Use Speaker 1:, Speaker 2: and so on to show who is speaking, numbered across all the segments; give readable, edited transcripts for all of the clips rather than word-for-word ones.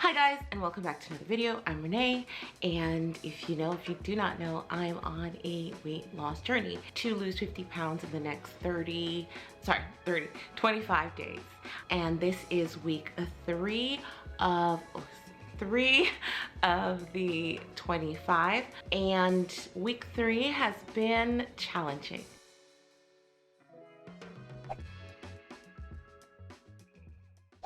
Speaker 1: Hi guys, and welcome back to another video. I'm Renee, and if you do not know, I'm on a weight loss journey to lose 50 pounds in the next 25 days. And this is week three of the 25, and week 3 has been challenging.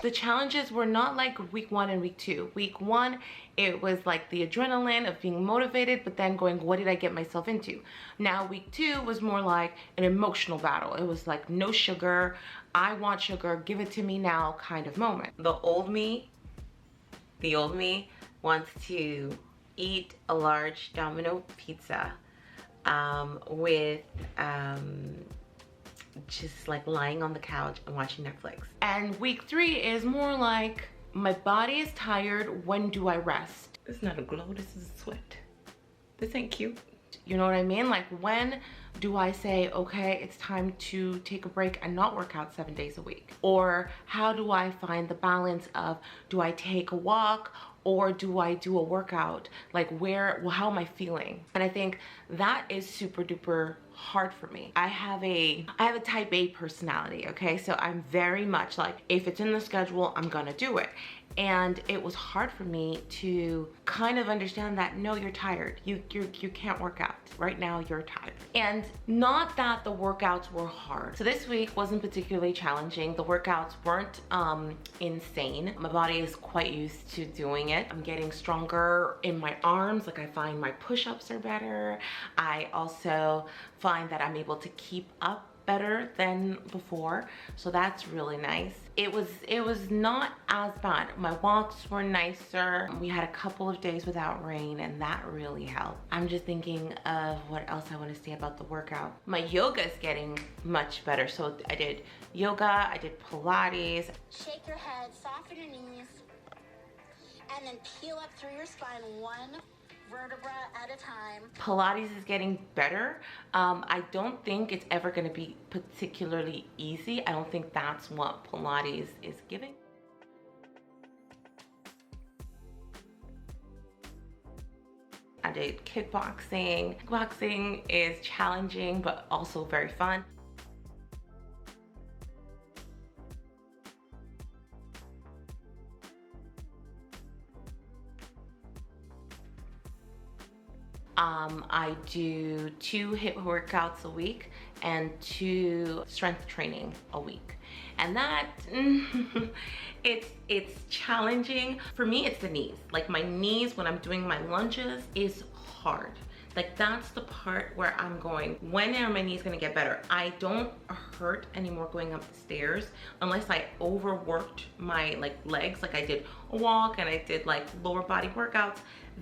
Speaker 1: The challenges were not like week 1 and week 2. Week 1, it was like the adrenaline of being motivated, but then going, what did I get myself into? Now week 2 was more like an emotional battle. It was like, no sugar, I want sugar, give it to me now kind of moment. The old me wants to eat a large Domino pizza with just like lying on the couch and watching Netflix. And week 3 is more like, my body is tired, when do I rest? This is not a glow, this is a sweat. This ain't cute. You know what I mean? Like, when do I say, okay, it's time to take a break and not work out 7 days a week? Or how do I find the balance of, do I take a walk or do I do a workout? Like, how am I feeling? And I think that is super duper hard for me. I have a type A personality, okay? So I'm very much like, if it's in the schedule, I'm gonna do it. And it was hard for me to kind of understand that, no, you're tired. You can't work out. Right now, you're tired. And not that the workouts were hard. So this week wasn't particularly challenging. The workouts weren't insane. My body is quite used to doing it. I'm getting stronger in my arms. Like, I find my push-ups are better. I also find that I'm able to keep up better than before, so that's really nice. It was not as bad. My walks were nicer. We had a couple of days without rain, and that really helped. I'm just thinking of what else I want to say about the workout. My yoga is getting much better. So I did yoga, I did Pilates.
Speaker 2: Shake your head, soften your knees, and then peel up through your spine one vertebra at a time.
Speaker 1: Pilates is getting better. I don't think it's ever going to be particularly easy. I don't think that's what Pilates is giving. I did kickboxing. Kickboxing is challenging, but also very fun. I do 2 HIIT workouts a week and 2 strength training a week. And that, it's challenging. For me, it's the knees. Like, my knees, when I'm doing my lunges, is hard. Like, that's the part where I'm going, when are my knees gonna get better? I don't hurt anymore going up the stairs unless I overworked my legs, like I did a walk and I did like lower body workouts,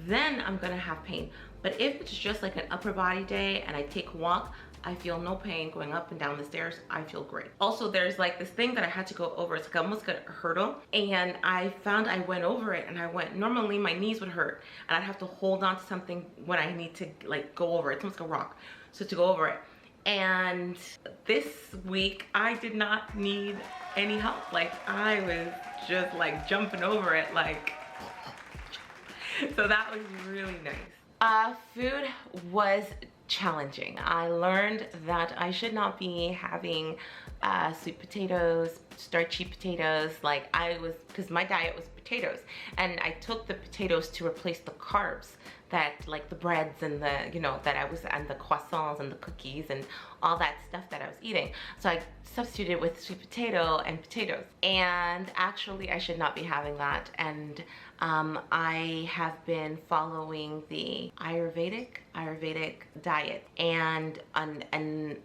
Speaker 1: then I'm gonna have pain. But if it's just like an upper body day and I take a walk, I feel no pain going up and down the stairs. I feel great. Also, there's like this thing that I had to go over. It's like almost like a hurdle. And I found I went over it and I went, normally my knees would hurt and I'd have to hold on to something when I need to like go over it. It's almost like a rock. So to go over it. And this week, I did not need any help. Like, I was just like jumping over it like, so that was really nice. Food was challenging. I learned that I should not be having sweet potatoes, starchy potatoes, like because my diet was potatoes, and I took the potatoes to replace the carbs that, like the breads and the, and the croissants and the cookies and all that stuff that I was eating. So I substituted with sweet potato and potatoes, and actually I should not be having that. And I have been following the Ayurvedic diet and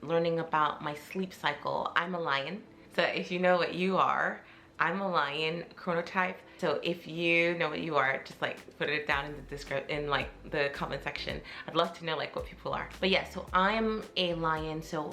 Speaker 1: learning about my sleep cycle. I'm a lion, so if you know what you are, I'm a lion chronotype. So if you know what you are, just like put it down in the comment section. I'd love to know like what people are. But yeah, so I'm a lion. So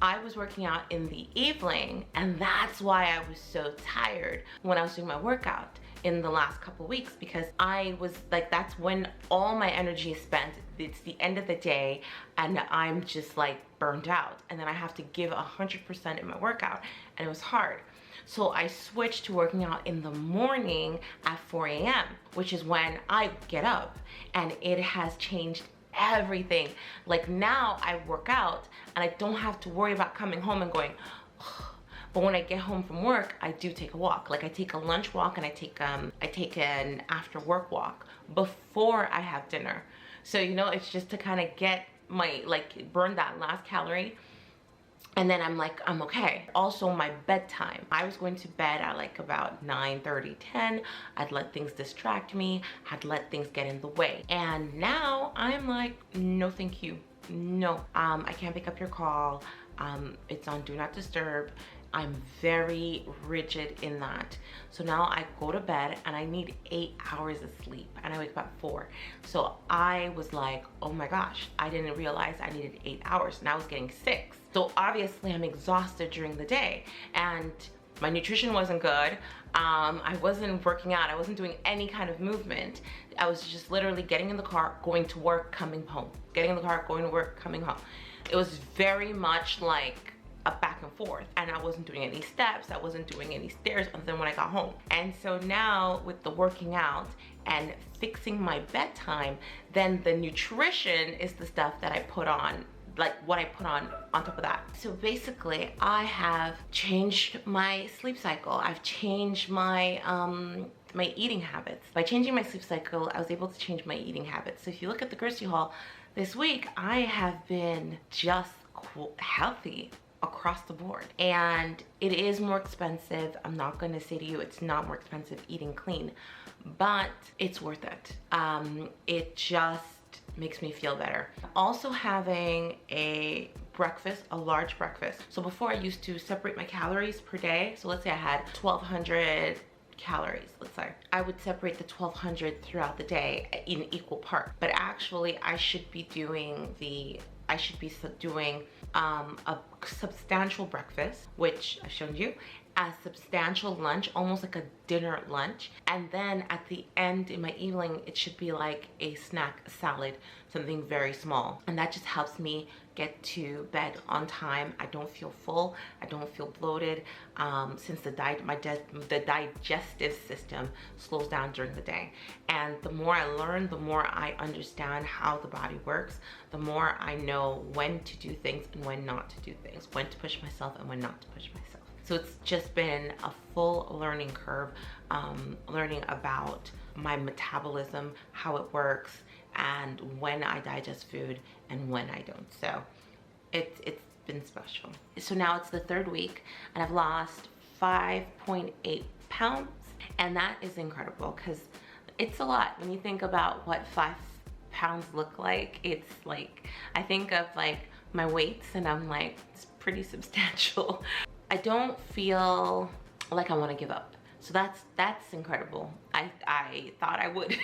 Speaker 1: I was working out in the evening, and that's why I was so tired when I was doing my workout in the last couple weeks, because I was like, that's when all my energy is spent. It's the end of the day and I'm just like burned out, and then I have to give 100% in my workout, and it was hard. So I switched to working out in the morning at 4 a.m., which is when I get up, and it has changed everything. Like now I work out and I don't have to worry about coming home and going, ugh. But when I get home from work, I do take a walk. Like I take a lunch walk and I take an after work walk before I have dinner. So, you know, it's just to kind of get my, like, burn that last calorie. And then I'm like, I'm okay. Also my bedtime. I was going to bed at like about 9:30, 10. I'd let things distract me. I'd let things get in the way. And now I'm like, no thank you. No, I can't pick up your call. It's on do not disturb. I'm very rigid in that. So now I go to bed and I need 8 hours of sleep and I wake up at 4. So I was like, oh my gosh, I didn't realize I needed 8 hours and I was getting 6. So obviously I'm exhausted during the day and my nutrition wasn't good. I wasn't working out. I wasn't doing any kind of movement. I was just literally getting in the car, going to work, coming home. Getting in the car, going to work, coming home. It was very much like a back and forth, and I wasn't doing any steps, I wasn't doing any stairs other than when I got home. And so now with the working out and fixing my bedtime, then the nutrition is the stuff that I put on, like what I put on top of that. So basically I have changed my sleep cycle. I've changed my my eating habits. By changing my sleep cycle, I was able to change my eating habits. So if you look at the grocery haul this week, I have been just healthy across the board, and it is more expensive. I'm not going to say to you it's not more expensive eating clean, but it's worth it. It just makes me feel better. Also having a breakfast, a large breakfast. So before I used to separate my calories per day. So let's say I had 1,200 calories, let's say. I would separate the 1,200 throughout the day in equal parts. But actually I should be doing a substantial breakfast, which I've shown you, a substantial lunch, almost like a dinner lunch, and then at the end in my evening it should be like a snack, a salad, something very small. And that just helps me get to bed on time. I don't feel full, I don't feel bloated, since the digestive system slows down during the day. And the more I learn, the more I understand how the body works, the more I know when to do things and when not to do things, when to push myself and when not to push myself. So it's just been a full learning curve, learning about my metabolism, how it works, and when I digest food and when I don't. So it's been special. So now it's the 3rd week and I've lost 5.8 pounds, and that is incredible because it's a lot. When you think about what 5 pounds look like, it's like, I think of like my weights and I'm like, it's pretty substantial. I don't feel like I want to give up. So that's incredible. I thought I would.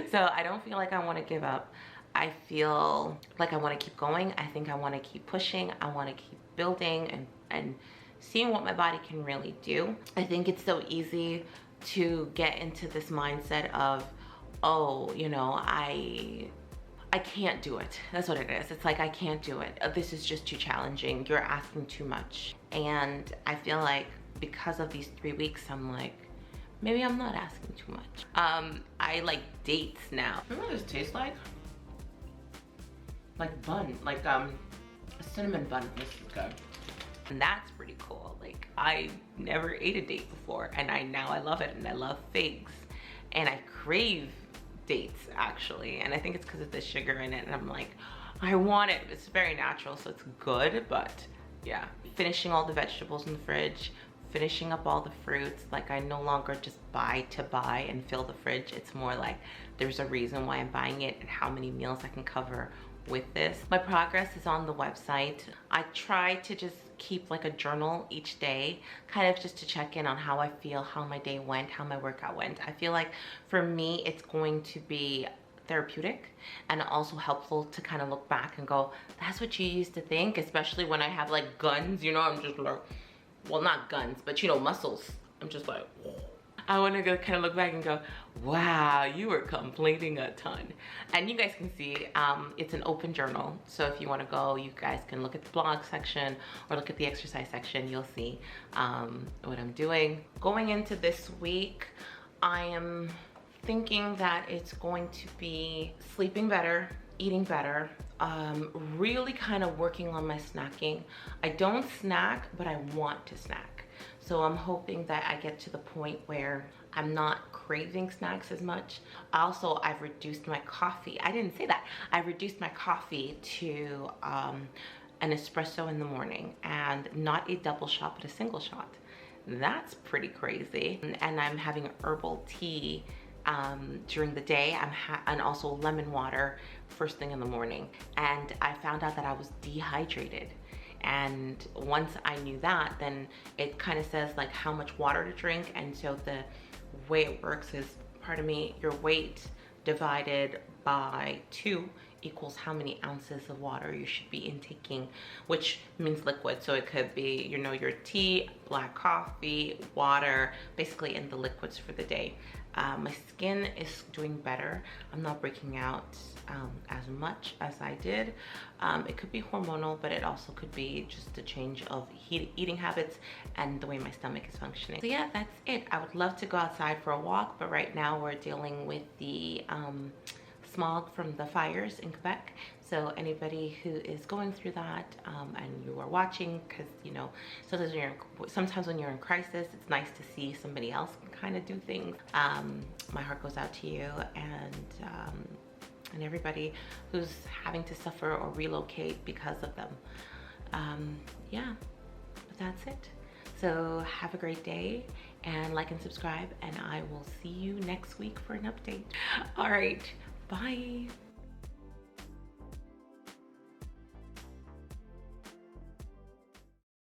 Speaker 1: So I don't feel like I want to give up. I feel like I want to keep going. I think I want to keep pushing. I want to keep building and seeing what my body can really do. I think it's so easy to get into this mindset of, oh, you know, I can't do it. That's what it is. It's like, I can't do it. This is just too challenging. You're asking too much. And I feel like because of these 3 weeks, I'm like, maybe I'm not asking too much. I like dates now. Remember what this tastes like? Like bun, like a cinnamon bun. This is good. And that's pretty cool. Like, I never ate a date before, and now I love it, and I love figs, and I crave dates actually, and I think it's because of the sugar in it, and I'm like, I want it. It's very natural, so it's good. But yeah, finishing all the vegetables in the fridge, finishing up all the fruits. Like, I no longer just buy to buy and fill the fridge. It's more like there's a reason why I'm buying it and how many meals I can cover with this. My progress is on the website. I try to just keep like a journal each day, kind of just to check in on how I feel, how my day went, how my workout went. I feel like for me it's going to be therapeutic and also helpful to kind of look back and go, that's what you used to think, especially when I have like guns, you know. I'm just like, well, not guns, but you know, muscles. I'm just like, whoa. I want to go kind of look back and go, wow, you were completing a ton. And you guys can see it's an open journal. So if you want to go, you guys can look at the blog section or look at the exercise section. You'll see what I'm doing. Going into this week, I am thinking that it's going to be sleeping better, eating better, really kind of working on my snacking. I don't snack, but I want to snack. So I'm hoping that I get to the point where I'm not craving snacks as much. Also, I've reduced my coffee. I didn't say that. I reduced my coffee to an espresso in the morning, and not a double shot, but a single shot. That's pretty crazy. And I'm having herbal tea during the day, and also lemon water first thing in the morning. And I found out that I was dehydrated. And once I knew that, then it kind of says like how much water to drink. And so the way it works is, pardon me, your weight divided by 2 equals how many ounces of water you should be intaking, which means liquid. So it could be, you know, your tea, black coffee, water, basically in the liquids for the day. My skin is doing better. I'm not breaking out as much as I did. It could be hormonal, but it also could be just a change of eating habits and the way my stomach is functioning. So yeah, that's it. I would love to go outside for a walk, but right now we're dealing with the smog from the fires in Quebec. So anybody who is going through that and you are watching, because you know, sometimes when you're in crisis, it's nice to see somebody else kind of do things. My heart goes out to you and everybody who's having to suffer or relocate because of them. Yeah, but that's it. So have a great day, and like and subscribe, and I will see you next week for an update. All right, bye.